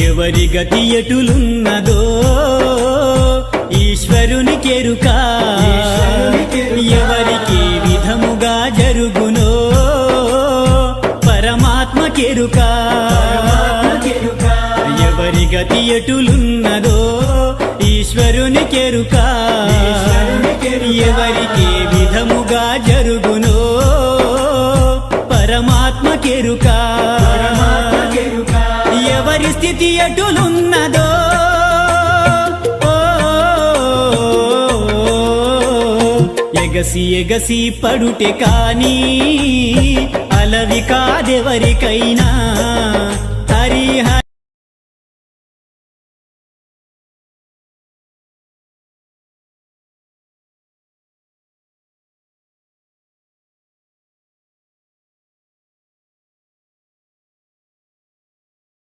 ఎవరి గతి ఎటులున్నదో ఈశ్వరునికెరుక ఎవరికి విధముగా జరుగునో పరమాత్మకెరుక ఎవరి గతి ఎటులున్నదో ఈశ్వరునికెరుక ఎవరికి విధముగా జరుగునో పరమాత్మకెరుక ఎవరి స్థితి ఎటులున్నదో ఎగసి ఎగసి పడుటే కాని అలవి కాదెవరికైనా